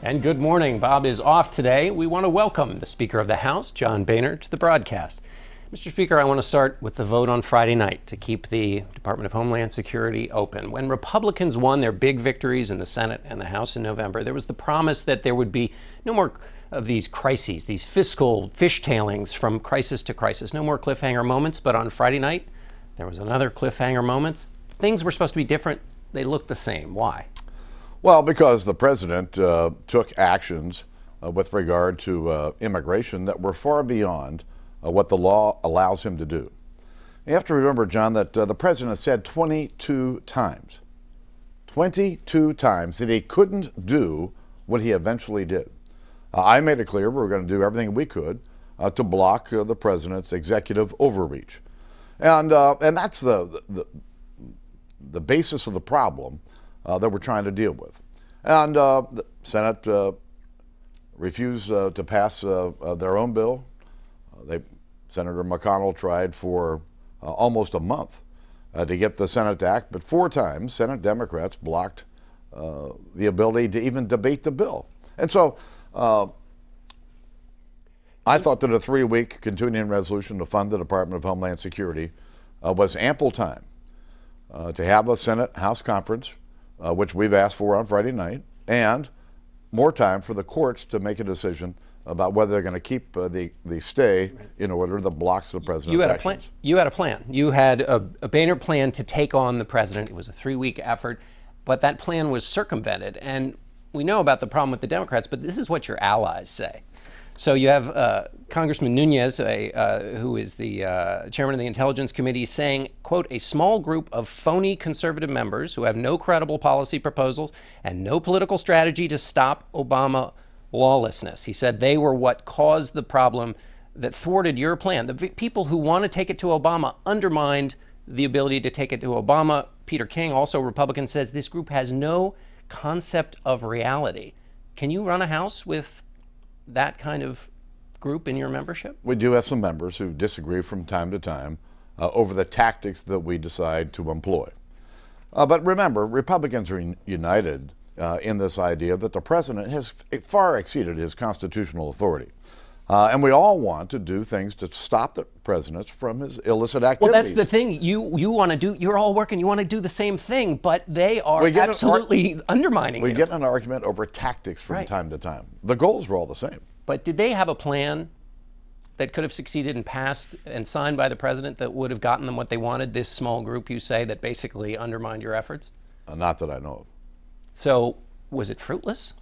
And good morning. Bob is off today. We want to welcome the Speaker of the House, John Boehner, to the broadcast. Mr. Speaker, I want to start with the vote on Friday night to keep the Department of Homeland Security open. When Republicans won their big victories in the Senate and the House in November, there was the promise that there would be no more of these crises, these fiscal fishtailings from crisis to crisis, no more cliffhanger moments. But on Friday night, there was another cliffhanger moment. Things were supposed to be different. They looked the same. Why? Well, because the president took actions with regard to immigration that were far beyond what the law allows him to do. You have to remember, John, that the president said 22 times that he couldn't do what he eventually did. I made it clear we were going to do everything we could to block the president's executive overreach. And that's the basis of the problem that we're trying to deal with. And the Senate refused to pass their own bill. Senator McConnell tried for almost a month to get the Senate to act, but 4 times Senate Democrats blocked the ability to even debate the bill. And so I thought that a 3-week continuing resolution to fund the Department of Homeland Security was ample time to have a Senate-House conference, which we've asked for on Friday night, and more time for the courts to make a decision about whether they're going to keep the stay in order that blocks the president's actions. You had a plan. You had a Boehner plan to take on the president. It was a 3-week effort, but that plan was circumvented. And we know about the problem with the Democrats, but this is what your allies say. So you have Congressman Nunes, who is the chairman of the Intelligence Committee, saying, quote, a small group of phony conservative members who have no credible policy proposals and no political strategy to stop Obama lawlessness. He said they were what caused the problem that thwarted your plan. The people who want to take it to Obama undermined the ability to take it to Obama. Peter King, also Republican, says this group has no concept of reality. Can you run a House with that kind of group in your membership? We do have some members who disagree from time to time over the tactics that we decide to employ. But remember, Republicans are united in this idea that the president has far exceeded his constitutional authority. And we all want to do things to stop the president from his illicit activities. Well, that's the thing. You want to do, you're all working, you want to do the same thing, but they are absolutely undermining you. We get in an argument over tactics from time to time. The goals were all the same. But did they have a plan that could have succeeded and passed and signed by the president that would have gotten them what they wanted, this small group, you say, that basically undermined your efforts? Not that I know of. So was it fruitless?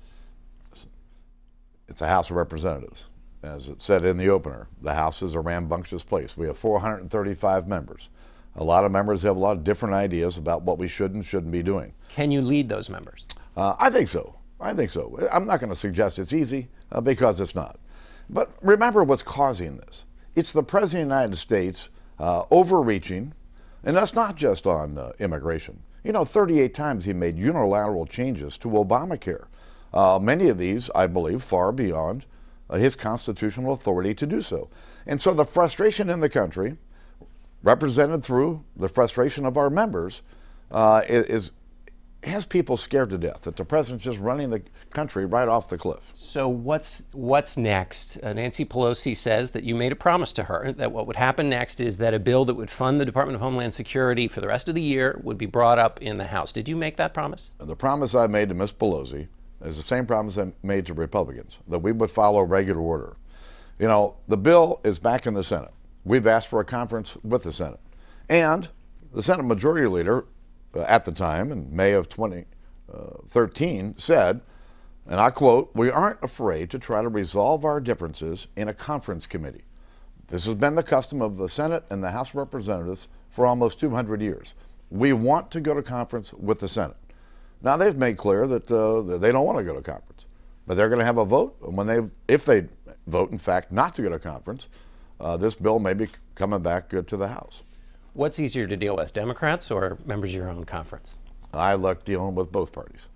It's a House of Representatives. As it said in the opener, the House is a rambunctious place. We have 435 members. A lot of members have a lot of different ideas about what we should and shouldn't be doing. Can you lead those members? I think so. I think so. I'm not going to suggest it's easy because it's not. But remember what's causing this. It's the President of the United States overreaching, and that's not just on immigration. You know, 38 times he made unilateral changes to Obamacare. Many of these, I believe, far beyond his constitutional authority to do so. And so the frustration in the country, represented through the frustration of our members, has people scared to death that the president's just running the country right off the cliff. So what's next? Nancy Pelosi says that you made a promise to her that what would happen next is that a bill that would fund the Department of Homeland Security for the rest of the year would be brought up in the House. Did you make that promise? The promise I made to Ms. Pelosi is the same promise I made to Republicans, that we would follow regular order. You know, the bill is back in the Senate. We've asked for a conference with the Senate. And the Senate Majority Leader at the time, in May of 2013, said, and I quote, "We aren't afraid to try to resolve our differences in a conference committee. This has been the custom of the Senate and the House of Representatives for almost 200 years. We want to go to conference with the Senate." Now, they've made clear that they don't want to go to conference, but they're going to have a vote. And if they vote, in fact, not to go to conference, this bill may be coming back to the House. What's easier to deal with, Democrats or members of your own conference? I like dealing with both parties.